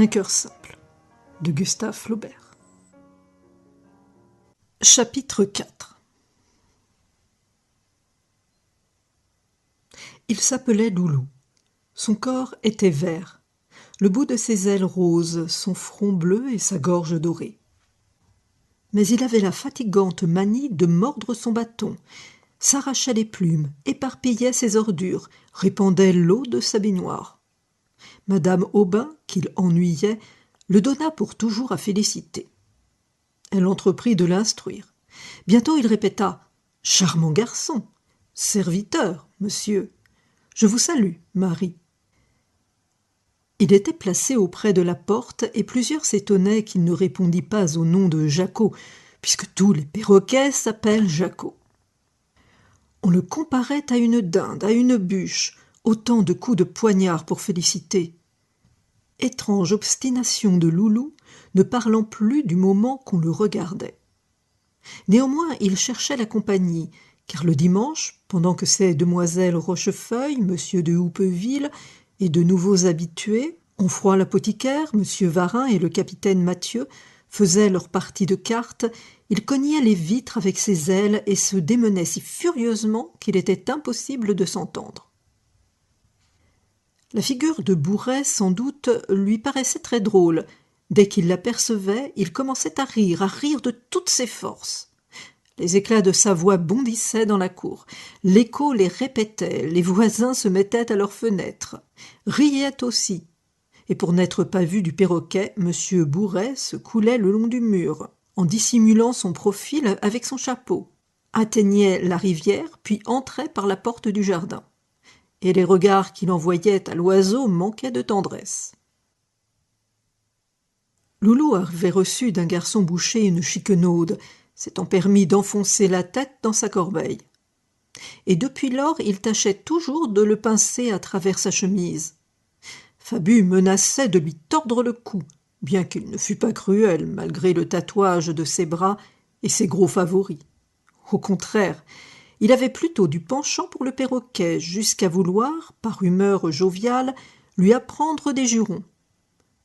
Un cœur simple de Gustave Flaubert. Chapitre 4. Il s'appelait Loulou. Son corps était vert, le bout de ses ailes roses, son front bleu et sa gorge dorée. Mais il avait la fatigante manie de mordre son bâton, s'arrachait les plumes, éparpillait ses ordures, répandait l'eau de sa baignoire. Madame Aubin, qu'il ennuyait, le donna pour toujours à Félicité. Elle entreprit de l'instruire. Bientôt il répéta « Charmant garçon, serviteur, monsieur. Je vous salue, Marie. » Il était placé auprès de la porte et plusieurs s'étonnaient qu'il ne répondît pas au nom de Jacot, puisque tous les perroquets s'appellent Jacot. On le comparait à une dinde, à une bûche, autant de coups de poignard pour Félicité. Étrange obstination de Loulou, ne parlant plus du moment qu'on le regardait. Néanmoins, il cherchait la compagnie, car le dimanche, pendant que ces demoiselles Rochefeuille, monsieur de Houppeville et de nouveaux habitués, Onfroy l'apothicaire, monsieur Varin et le capitaine Mathieu, faisaient leur partie de cartes, il cognait les vitres avec ses ailes et se démenait si furieusement qu'il était impossible de s'entendre. La figure de Bouret, sans doute, lui paraissait très drôle. Dès qu'il l'apercevait, il commençait à rire de toutes ses forces. Les éclats de sa voix bondissaient dans la cour. L'écho les répétait, les voisins se mettaient à leurs fenêtres. Riaient aussi. Et pour n'être pas vu du perroquet, M. Bouret se coulait le long du mur, en dissimulant son profil avec son chapeau, atteignait la rivière, puis entrait par la porte du jardin. Et les regards qu'il envoyait à l'oiseau manquaient de tendresse. Loulou avait reçu d'un garçon boucher une chiquenaude, s'étant permis d'enfoncer la tête dans sa corbeille. Et depuis lors, il tâchait toujours de le pincer à travers sa chemise. Fabu menaçait de lui tordre le cou, bien qu'il ne fût pas cruel, malgré le tatouage de ses bras et ses gros favoris. Au contraire, il avait plutôt du penchant pour le perroquet, jusqu'à vouloir, par humeur joviale, lui apprendre des jurons.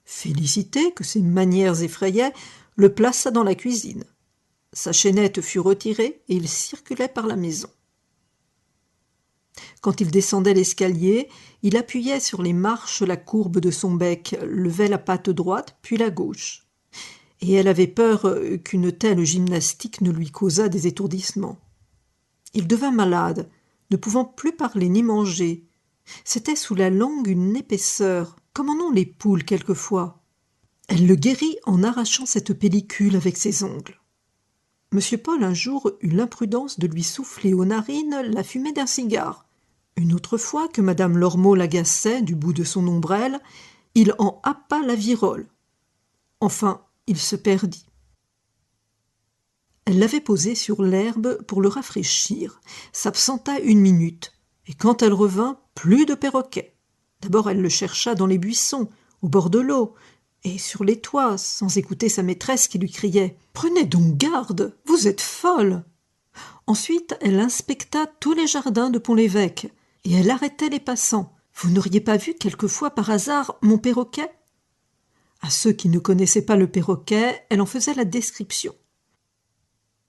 Félicité, que ses manières effrayaient, le plaça dans la cuisine. Sa chaînette fut retirée et il circulait par la maison. Quand il descendait l'escalier, il appuyait sur les marches la courbe de son bec, levait la patte droite, puis la gauche. Et elle avait peur qu'une telle gymnastique ne lui causât des étourdissements. Il devint malade, ne pouvant plus parler ni manger. C'était sous la langue une épaisseur, comme en ont les poules quelquefois. Elle le guérit en arrachant cette pellicule avec ses ongles. Monsieur Paul un jour eut l'imprudence de lui souffler aux narines la fumée d'un cigare. Une autre fois que madame Lormeau l'agaçait du bout de son ombrelle, il en happa la virole. Enfin, il se perdit. Elle l'avait posé sur l'herbe pour le rafraîchir, s'absenta 1 minute, et quand elle revint, plus de perroquet. D'abord elle le chercha dans les buissons, au bord de l'eau, et sur les toits, sans écouter sa maîtresse qui lui criait « Prenez donc garde, vous êtes folle !» Ensuite elle inspecta tous les jardins de Pont-l'Évêque, et elle arrêtait les passants. « Vous n'auriez pas vu quelquefois par hasard mon perroquet ?» À ceux qui ne connaissaient pas le perroquet, elle en faisait la description.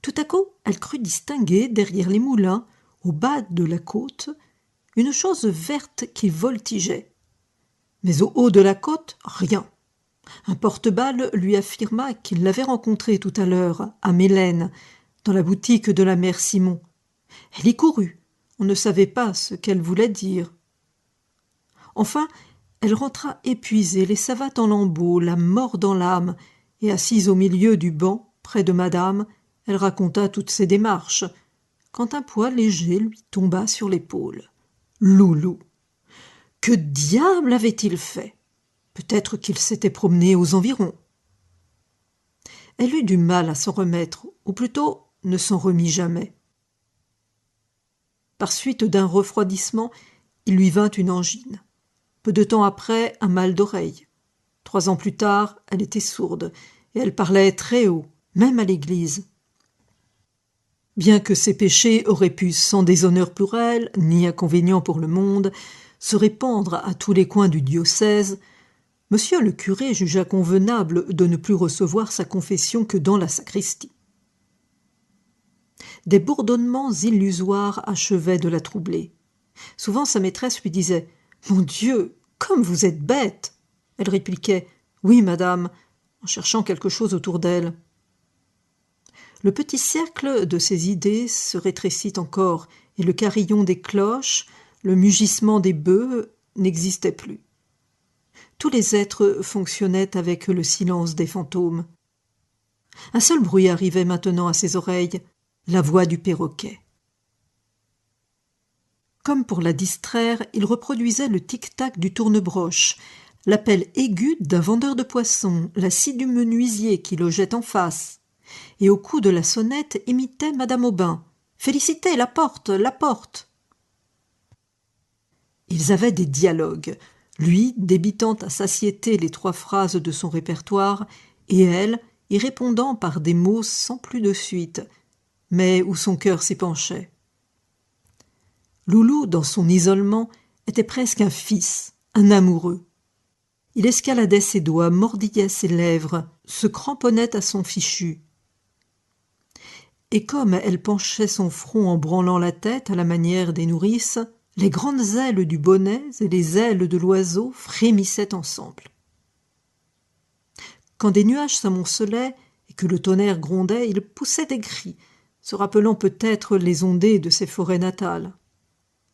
Tout à coup, elle crut distinguer, derrière les moulins, au bas de la côte, une chose verte qui voltigeait. Mais au haut de la côte, rien. Un porte-balle lui affirma qu'il l'avait rencontrée tout à l'heure, à Mélène, dans la boutique de la mère Simon. Elle y courut. On ne savait pas ce qu'elle voulait dire. Enfin, elle rentra épuisée, les savates en lambeaux, la mort dans l'âme, et assise au milieu du banc, près de madame, elle raconta toutes ses démarches, quand un poids léger lui tomba sur l'épaule. Loulou! Que diable avait-il fait? Peut-être qu'il s'était promené aux environs. Elle eut du mal à s'en remettre, ou plutôt ne s'en remit jamais. Par suite d'un refroidissement, il lui vint une angine. Peu de temps après, un mal d'oreille. 3 ans plus tard, elle était sourde, et elle parlait très haut, même à l'église. Bien que ses péchés auraient pu, sans déshonneur pour elle, ni inconvénient pour le monde, se répandre à tous les coins du diocèse, Monsieur le curé jugea convenable de ne plus recevoir sa confession que dans la sacristie. Des bourdonnements illusoires achevaient de la troubler. Souvent sa maîtresse lui disait « Mon Dieu, comme vous êtes bête !» Elle répliquait « Oui, madame », en cherchant quelque chose autour d'elle. Le petit cercle de ses idées se rétrécit encore, et le carillon des cloches, le mugissement des bœufs n'existaient plus. Tous les êtres fonctionnaient avec le silence des fantômes. Un seul bruit arrivait maintenant à ses oreilles, la voix du perroquet. Comme pour la distraire, il reproduisait le tic-tac du tournebroche, l'appel aigu d'un vendeur de poissons, la scie du menuisier qui logeait en face, et au coup de la sonnette imitait Madame Aubin. « Félicité, la porte, la porte !» Ils avaient des dialogues, lui débitant à satiété les 3 phrases de son répertoire, et elle y répondant par des mots sans plus de suite, mais où son cœur s'y penchait. Loulou, dans son isolement, était presque un fils, un amoureux. Il escaladait ses doigts, mordillait ses lèvres, se cramponnait à son fichu. Et comme elle penchait son front en branlant la tête à la manière des nourrices, les grandes ailes du bonnet et les ailes de l'oiseau frémissaient ensemble. Quand des nuages s'amoncelaient et que le tonnerre grondait, il poussait des cris, se rappelant peut-être les ondées de ses forêts natales.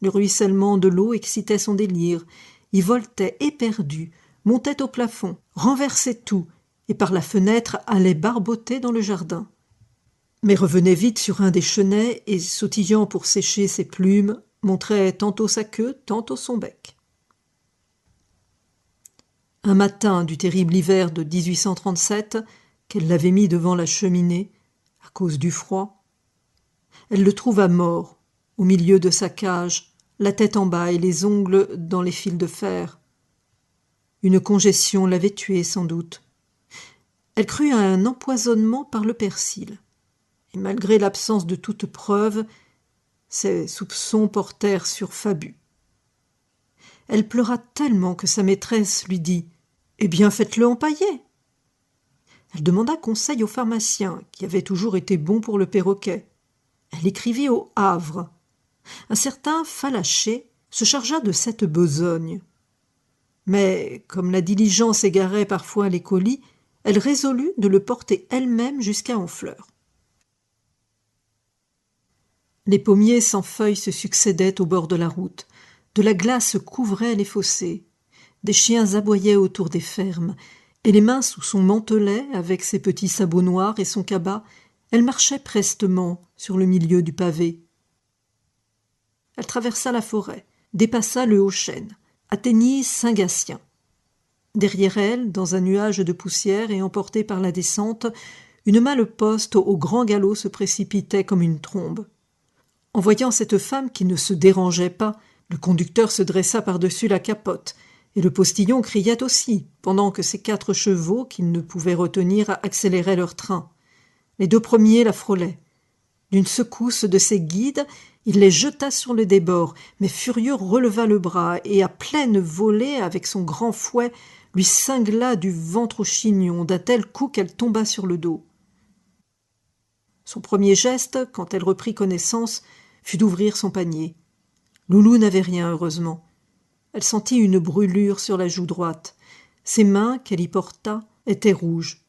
Le ruissellement de l'eau excitait son délire, il voltait éperdu, montait au plafond, renversait tout, et par la fenêtre allait barboter dans le jardin. Mais revenait vite sur un des chenets et, sautillant pour sécher ses plumes, montrait tantôt sa queue, tantôt son bec. Un matin du terrible hiver de 1837, qu'elle l'avait mis devant la cheminée, à cause du froid, elle le trouva mort, au milieu de sa cage, la tête en bas et les ongles dans les fils de fer. Une congestion l'avait tué sans doute. Elle crut à un empoisonnement par le persil. Et malgré l'absence de toute preuve, ses soupçons portèrent sur Fabu. Elle pleura tellement que sa maîtresse lui dit « Eh bien, faites-le empailler !» Elle demanda conseil au pharmacien, qui avait toujours été bon pour le perroquet. Elle écrivit au Havre. Un certain Falaché se chargea de cette besogne. Mais, comme la diligence égarait parfois les colis, elle résolut de le porter elle-même jusqu'à Honfleur. Les pommiers sans feuilles se succédaient au bord de la route. De la glace couvrait les fossés. Des chiens aboyaient autour des fermes. Et les mains sous son mantelet, avec ses petits sabots noirs et son cabas, elle marchait prestement sur le milieu du pavé. Elle traversa la forêt, dépassa le Haut-Chêne, atteignit Saint-Gatien. Derrière elle, dans un nuage de poussière et emportée par la descente, une malle-poste au grand galop se précipitait comme une trombe. En voyant cette femme qui ne se dérangeait pas, le conducteur se dressa par-dessus la capote, et le postillon criait aussi, pendant que ses 4 chevaux, qu'il ne pouvait retenir, accéléraient leur train. Les 2 premiers la frôlaient. D'une secousse de ses guides, il les jeta sur le débord, mais furieux releva le bras, et à pleine volée, avec son grand fouet, lui cingla du ventre au chignon, d'un tel coup qu'elle tomba sur le dos. Son premier geste, quand elle reprit connaissance, fut d'ouvrir son panier. Loulou n'avait rien, heureusement. Elle sentit une brûlure sur la joue droite. Ses mains, qu'elle y porta, étaient rouges.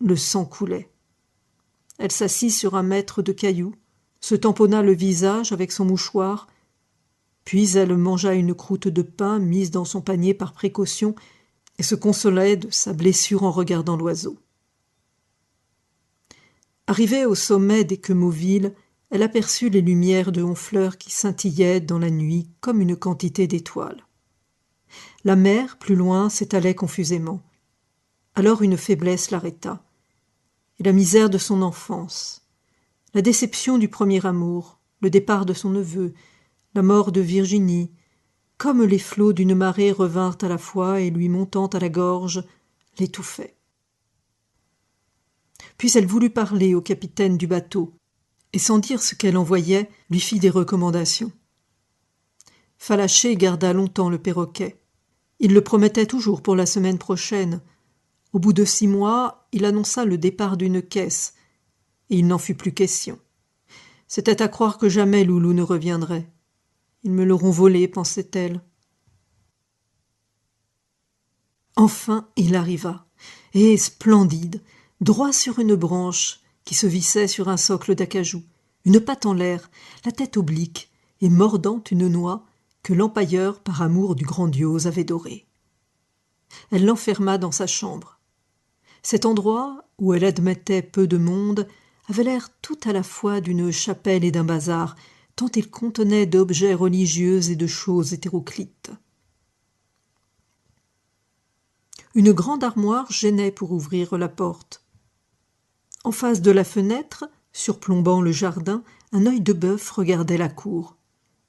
Le sang coulait. Elle s'assit sur un mètre de cailloux, se tamponna le visage avec son mouchoir, puis elle mangea une croûte de pain mise dans son panier par précaution et se consolait de sa blessure en regardant l'oiseau. Arrivée au sommet des Quemovilles, elle aperçut les lumières de Honfleur qui scintillaient dans la nuit comme une quantité d'étoiles. La mer, plus loin, s'étalait confusément. Alors une faiblesse l'arrêta. Et la misère de son enfance, la déception du premier amour, le départ de son neveu, la mort de Virginie, comme les flots d'une marée revinrent à la fois et lui montant à la gorge, l'étouffaient. Puis elle voulut parler au capitaine du bateau, et sans dire ce qu'elle envoyait, lui fit des recommandations. Falaché garda longtemps le perroquet. Il le promettait toujours pour la semaine prochaine. Au bout de 6 mois, il annonça le départ d'une caisse, et il n'en fut plus question. C'était à croire que jamais Loulou ne reviendrait. Ils me l'auront volé, pensait-elle. Enfin, il arriva, et splendide, droit sur une branche qui se vissait sur un socle d'acajou, une patte en l'air, la tête oblique, et mordant une noix que l'empailleur, par amour du grandiose, avait dorée. Elle l'enferma dans sa chambre. Cet endroit, où elle admettait peu de monde, avait l'air tout à la fois d'une chapelle et d'un bazar, tant il contenait d'objets religieux et de choses hétéroclites. Une grande armoire gênait pour ouvrir la porte. En face de la fenêtre, surplombant le jardin, un œil de bœuf regardait la cour.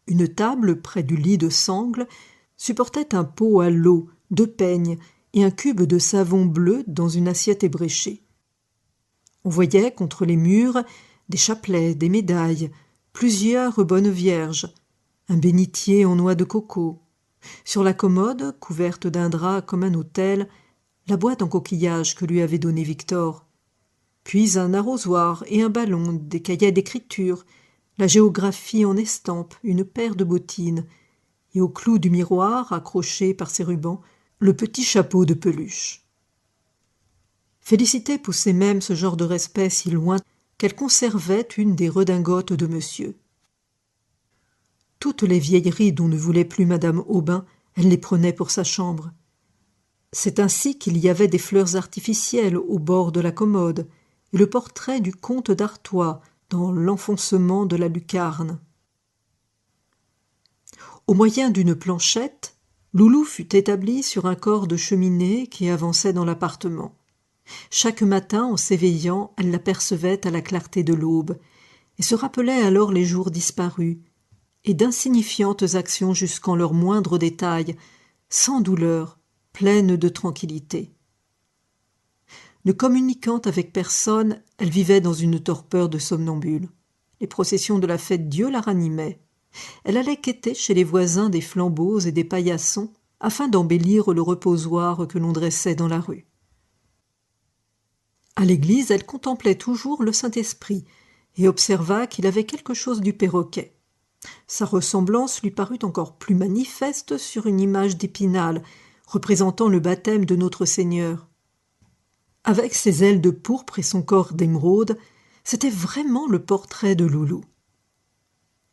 Une table, près du lit de sangle, supportait un pot à l'eau, 2 peignes et un cube de savon bleu dans une assiette ébréchée. On voyait contre les murs des chapelets, des médailles, plusieurs bonnes vierges, un bénitier en noix de coco. Sur la commode, couverte d'un drap comme un autel, la boîte en coquillage que lui avait donnée Victor. Puis un arrosoir et un ballon, des cahiers d'écriture, la géographie en estampe, une paire de bottines, et au clou du miroir, accroché par ses rubans, le petit chapeau de peluche. Félicité poussait même ce genre de respect si loin qu'elle conservait une des redingotes de monsieur. Toutes les vieilleries dont ne voulait plus madame Aubin, elle les prenait pour sa chambre. C'est ainsi qu'il y avait des fleurs artificielles au bord de la commode, et le portrait du comte d'Artois dans l'enfoncement de la lucarne. Au moyen d'une planchette, Loulou fut établie sur un corps de cheminée qui avançait dans l'appartement. Chaque matin, en s'éveillant, elle l'apercevait à la clarté de l'aube, et se rappelait alors les jours disparus, et d'insignifiantes actions jusqu'en leurs moindres détails, sans douleur, pleines de tranquillité. Ne communiquant avec personne, elle vivait dans une torpeur de somnambule. Les processions de la fête-Dieu la ranimaient. Elle allait quêter chez les voisins des flambeaux et des paillassons afin d'embellir le reposoir que l'on dressait dans la rue. À l'église, elle contemplait toujours le Saint-Esprit et observa qu'il avait quelque chose du perroquet. Sa ressemblance lui parut encore plus manifeste sur une image d'Épinal représentant le baptême de notre Seigneur. Avec ses ailes de pourpre et son corps d'émeraude, c'était vraiment le portrait de Loulou.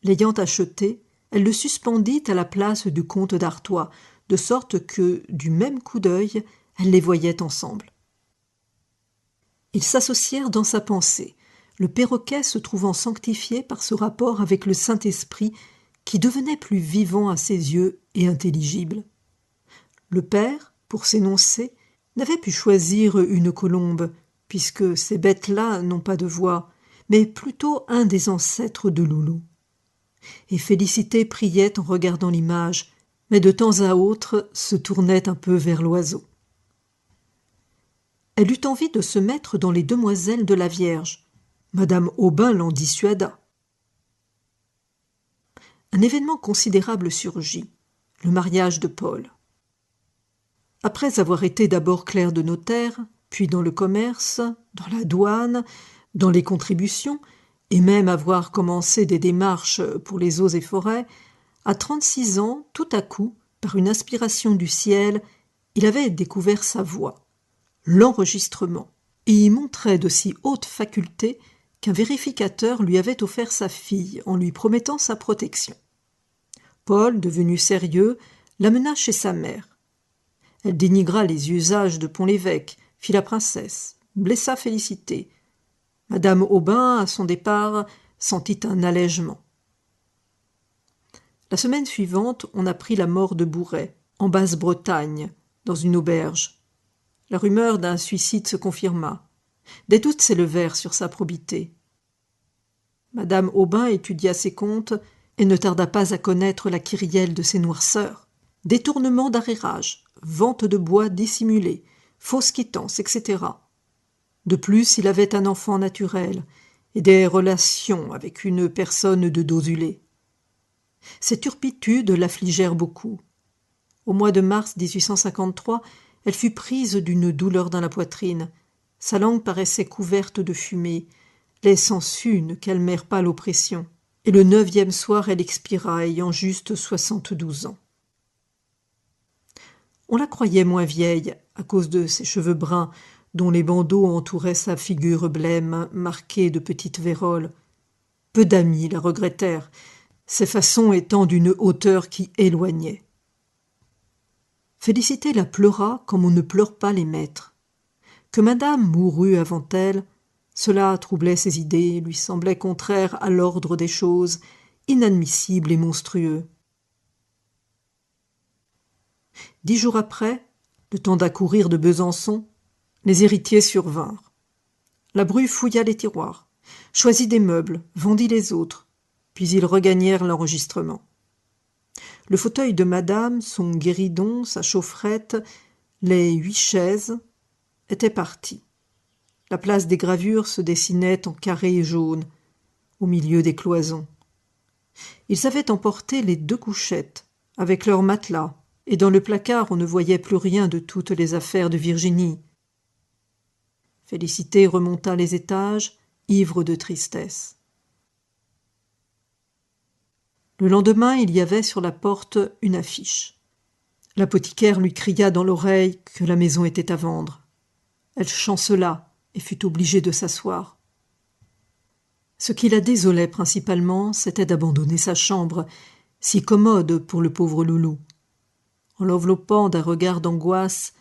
L'ayant acheté, elle le suspendit à la place du comte d'Artois, de sorte que, du même coup d'œil, elle les voyait ensemble. Ils s'associèrent dans sa pensée, le perroquet se trouvant sanctifié par ce rapport avec le Saint-Esprit qui devenait plus vivant à ses yeux et intelligible. Le père, pour s'énoncer, n'avait pu choisir une colombe, puisque ces bêtes-là n'ont pas de voix, mais plutôt un des ancêtres de Loulou. Et Félicité priait en regardant l'image, mais de temps à autre se tournait un peu vers l'oiseau. Elle eut envie de se mettre dans les demoiselles de la Vierge. Madame Aubin l'en dissuada. Un événement considérable surgit, le mariage de Paul. Après avoir été d'abord clerc de notaire, puis dans le commerce, dans la douane, dans les contributions, et même avoir commencé des démarches pour les eaux et forêts, à 36 ans, tout à coup, par une inspiration du ciel, il avait découvert sa voie, l'enregistrement, et y montrait de si hautes facultés qu'un vérificateur lui avait offert sa fille en lui promettant sa protection. Paul, devenu sérieux, l'amena chez sa mère. Elle dénigra les usages de Pont-l'Évêque, fit la princesse, blessa Félicité. Madame Aubin, à son départ, sentit un allègement. La semaine suivante, on apprit la mort de Bouret, en Basse-Bretagne, dans une auberge. La rumeur d'un suicide se confirma. Des doutes s'élevèrent sur sa probité. Madame Aubin étudia ses comptes et ne tarda pas à connaître la kyrielle de ses noirceurs. Détournement d'arrérage, vente de bois dissimulé, fausse quittance, etc. De plus, il avait un enfant naturel et des relations avec une personne de Dozulé. Ces turpitudes l'affligèrent beaucoup. Au mois de mars 1853, elle fut prise d'une douleur dans la poitrine. Sa langue paraissait couverte de fumée. Les sangsues ne calmèrent pas l'oppression. Et le 9e soir, elle expira, ayant juste 72 ans. On la croyait moins vieille, à cause de ses cheveux bruns, dont les bandeaux entouraient sa figure blême, marquée de petites vérolles. Peu d'amis la regrettèrent, ses façons étant d'une hauteur qui éloignait. Félicité la pleura comme on ne pleure pas les maîtres. Que madame mourût avant elle, cela troublait ses idées, lui semblait contraire à l'ordre des choses, inadmissible et monstrueux. 10 jours après, le temps d'accourir de Besançon, les héritiers survinrent. La Bru fouilla les tiroirs, choisit des meubles, vendit les autres, puis ils regagnèrent l'enregistrement. Le fauteuil de madame, son guéridon, sa chaufferette, les 8 chaises étaient partis. La place des gravures se dessinait en carrés jaunes, au milieu des cloisons. Ils avaient emporté les 2 couchettes, avec leurs matelas, et dans le placard on ne voyait plus rien de toutes les affaires de Virginie. Félicité remonta les étages, ivre de tristesse. Le lendemain, il y avait sur la porte une affiche. L'apothicaire lui cria dans l'oreille que la maison était à vendre. Elle chancela et fut obligée de s'asseoir. Ce qui la désolait principalement, c'était d'abandonner sa chambre, si commode pour le pauvre loulou. En l'enveloppant d'un regard d'angoisse,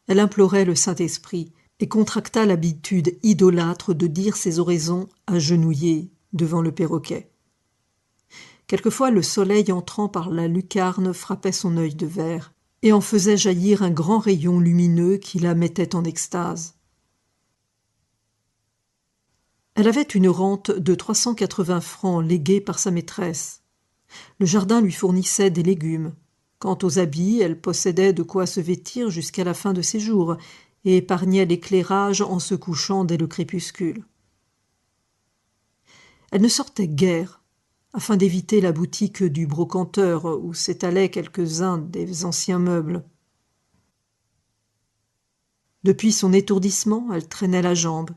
elle implorait le Saint-Esprit et contracta l'habitude idolâtre de dire ses oraisons agenouillée devant le perroquet. Quelquefois le soleil entrant par la lucarne frappait son œil de verre et en faisait jaillir un grand rayon lumineux qui la mettait en extase. Elle avait une rente de 380 francs léguée par sa maîtresse. Le jardin lui fournissait des légumes. Quant aux habits, elle possédait de quoi se vêtir jusqu'à la fin de ses jours et épargnait l'éclairage en se couchant dès le crépuscule. Elle ne sortait guère, afin d'éviter la boutique du brocanteur où s'étalaient quelques-uns des anciens meubles. Depuis son étourdissement, elle traînait la jambe.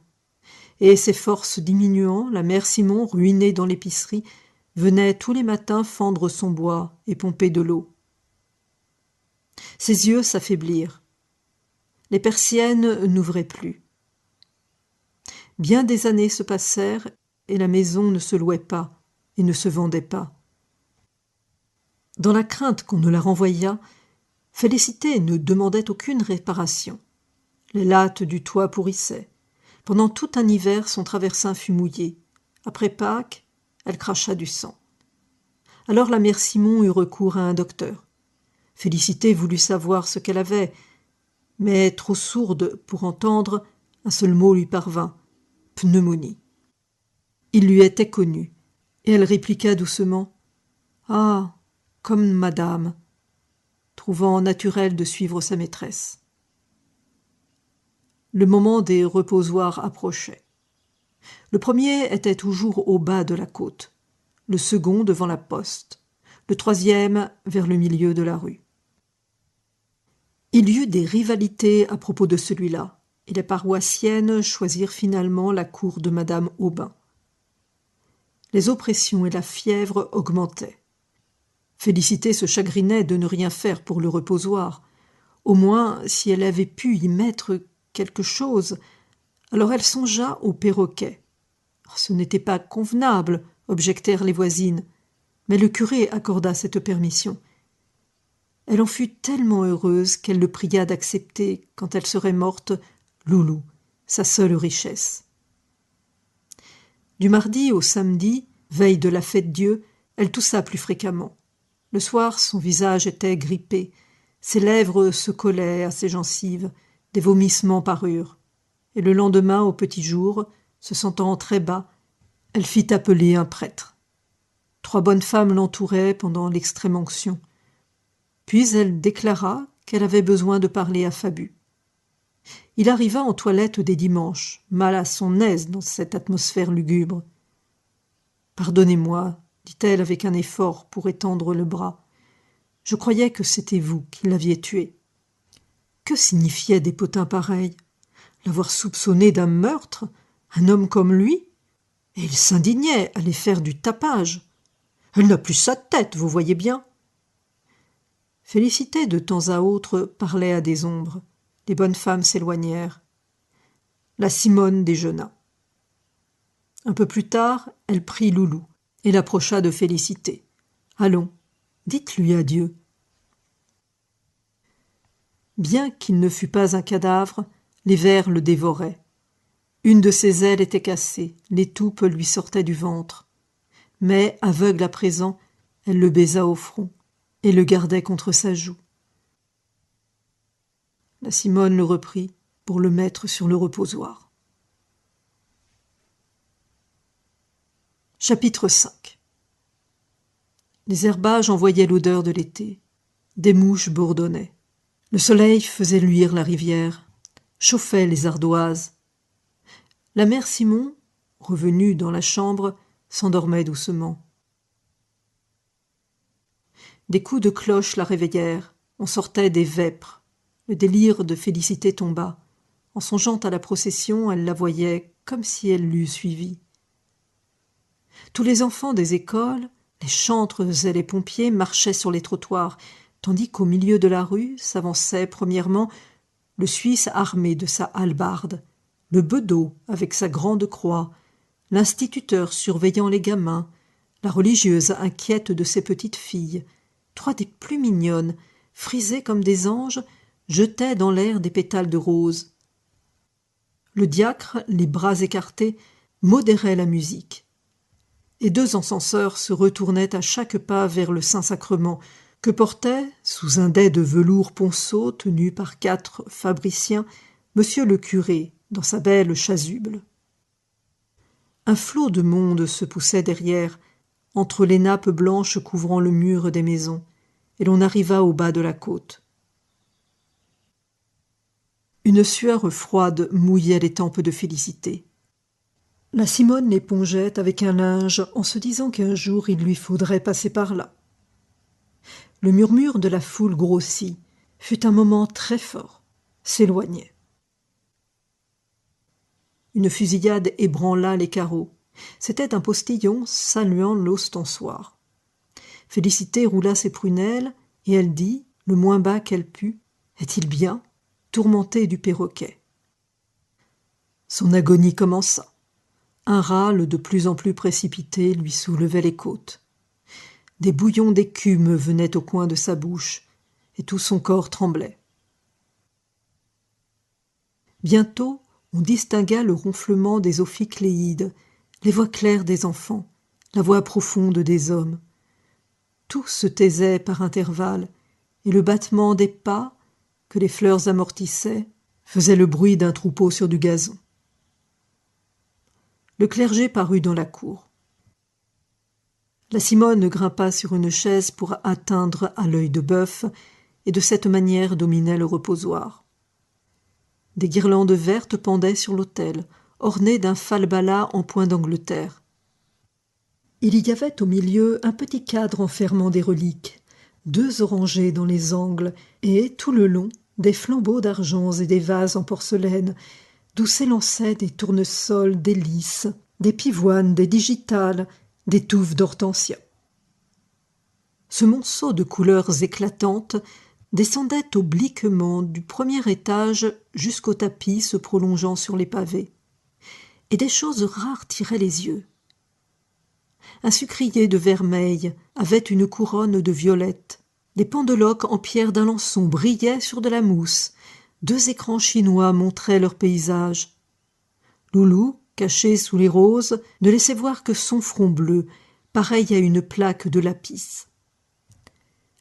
Et ses forces diminuant, la mère Simon, ruinée dans l'épicerie, venait tous les matins fendre son bois et pomper de l'eau. Ses yeux s'affaiblirent. Les persiennes n'ouvraient plus. Bien des années se passèrent et la maison ne se louait pas et ne se vendait pas. Dans la crainte qu'on ne la renvoyât, Félicité ne demandait aucune réparation. Les lattes du toit pourrissaient. Pendant tout un hiver, son traversin fut mouillé. Après Pâques, elle cracha du sang. Alors la mère Simon eut recours à un docteur. Félicité voulut savoir ce qu'elle avait, mais trop sourde pour entendre, un seul mot lui parvint : pneumonie. Il lui était connu, et elle répliqua doucement : « Ah, comme madame », trouvant naturel de suivre sa maîtresse. Le moment des reposoirs approchait. Le premier était toujours au bas de la côte, le second devant la poste, le troisième vers le milieu de la rue. Il y eut des rivalités à propos de celui-là, et les paroissiennes choisirent finalement la cour de madame Aubin. Les oppressions et la fièvre augmentaient. Félicité se chagrinait de ne rien faire pour le reposoir. Au moins, si elle avait pu y mettre quelque chose, alors elle songea au perroquet. Ce n'était pas convenable, objectèrent les voisines, mais le curé accorda cette permission. Elle en fut tellement heureuse qu'elle le pria d'accepter, quand elle serait morte, Loulou, sa seule richesse. Du mardi au samedi, veille de la Fête-Dieu, elle toussa plus fréquemment. Le soir, son visage était grippé, ses lèvres se collaient à ses gencives, des vomissements parurent. Et le lendemain, au petit jour, se sentant très bas, elle fit appeler un prêtre. 3 bonnes femmes l'entouraient pendant l'extrême onction. Puis elle déclara qu'elle avait besoin de parler à Fabu. Il arriva en toilette des dimanches, mal à son aise dans cette atmosphère lugubre. « Pardonnez-moi, dit-elle avec un effort pour étendre le bras. Je croyais que c'était vous qui l'aviez tué. » Que signifiaient des potins pareils? L'avoir soupçonné d'un meurtre? Un homme comme lui? Et il s'indignait, allait faire du tapage. Elle n'a plus sa tête, vous voyez bien. Félicité, de temps à autre, parlait à des ombres. Les bonnes femmes s'éloignèrent. La Simone déjeuna. Un peu plus tard, elle prit Loulou et l'approcha de Félicité. « Allons, dites-lui adieu. » Bien qu'il ne fût pas un cadavre, les vers le dévoraient. Une de ses ailes était cassée, l'étoupe lui sortait du ventre. Mais, aveugle à présent, elle le baisa au front et le gardait contre sa joue. La Simone le reprit pour le mettre sur le reposoir. Chapitre 5. Les herbages envoyaient l'odeur de l'été. Des mouches bourdonnaient. Le soleil faisait luire la rivière, chauffait les ardoises. La mère Simon, revenue dans la chambre, s'endormait doucement. Des coups de cloche la réveillèrent. On sortait des vêpres. Le délire de Félicité tomba. En songeant à la procession, elle la voyait comme si elle l'eût suivie. Tous les enfants des écoles, les chantres et les pompiers marchaient sur les trottoirs, tandis qu'au milieu de la rue s'avançait premièrement le Suisse armé de sa hallebarde, le bedeau avec sa grande croix, l'instituteur surveillant les gamins, la religieuse inquiète de ses petites filles. Trois des plus mignonnes, frisées comme des anges, jetaient dans l'air des pétales de rose. Le diacre, les bras écartés, modérait la musique. Et deux encenseurs se retournaient à chaque pas vers le Saint-Sacrement, que portait, sous un dais de velours ponceau tenu par 4 fabriciens, monsieur le curé, dans sa belle chasuble. Un flot de monde se poussait derrière, entre les nappes blanches couvrant le mur des maisons, et l'on arriva au bas de la côte. Une sueur froide mouillait les tempes de Félicité. La Simone l'épongeait avec un linge en se disant qu'un jour il lui faudrait passer par là. Le murmure de la foule grossit, fut un moment très fort, s'éloignait. Une fusillade ébranla les carreaux. C'était un postillon saluant l'ostensoir. Félicité roula ses prunelles, et elle dit, le moins bas qu'elle put, « Est-il bien ?» tourmentée du perroquet. Son agonie commença. Un râle de plus en plus précipité lui soulevait les côtes. Des bouillons d'écume venaient au coin de sa bouche, et tout son corps tremblait. Bientôt, on distingua le ronflement des ophicléides, les voix claires des enfants, la voix profonde des hommes. Tout se taisait par intervalles, et le battement des pas, que les fleurs amortissaient, faisait le bruit d'un troupeau sur du gazon. Le clergé parut dans la cour. La Simone grimpa sur une chaise pour atteindre à l'œil de bœuf, et de cette manière dominait le reposoir. Des guirlandes vertes pendaient sur l'autel, ornées d'un falbala en point d'Angleterre. Il y avait au milieu un petit cadre enfermant des reliques, 2 orangers dans les angles, et, tout le long, des flambeaux d'argent et des vases en porcelaine, d'où s'élançaient des tournesols, des lys, des pivoines, des digitales, des touffes d'hortensia. Ce monceau de couleurs éclatantes descendait obliquement du premier étage jusqu'au tapis se prolongeant sur les pavés, et des choses rares tiraient les yeux. Un sucrier de vermeil avait une couronne de violettes, des pendeloques en pierre d'Alençon brillaient sur de la mousse, 2 écrans chinois montraient leur paysage. Loulou, caché sous les roses, ne laissait voir que son front bleu, pareil à une plaque de lapis.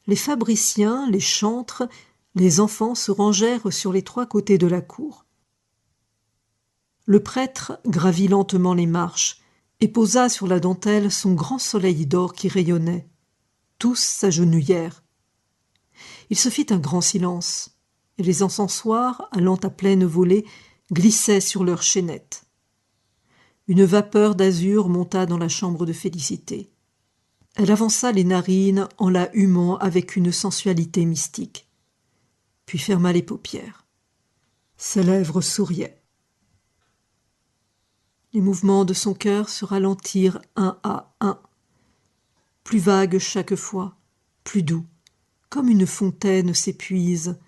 Les fabriciens, les chantres, les enfants se rangèrent sur les 3 côtés de la cour. Le prêtre gravit lentement les marches et posa sur la dentelle son grand soleil d'or qui rayonnait. Tous s'agenouillèrent. Il se fit un grand silence, et les encensoirs, allant à pleine volée, glissaient sur leurs chaînettes. Une vapeur d'azur monta dans la chambre de Félicité. Elle avança les narines en la humant avec une sensualité mystique, puis ferma les paupières. Ses lèvres souriaient. Les mouvements de son cœur se ralentirent un à un, plus vagues chaque fois, plus doux, comme une fontaine s'épuise,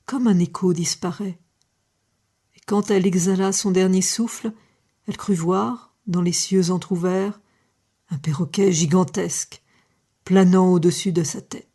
comme un écho disparaît. Et quand elle exhala son dernier souffle, elle crut voir, dans les cieux entr'ouverts, un perroquet gigantesque, planant au-dessus de sa tête.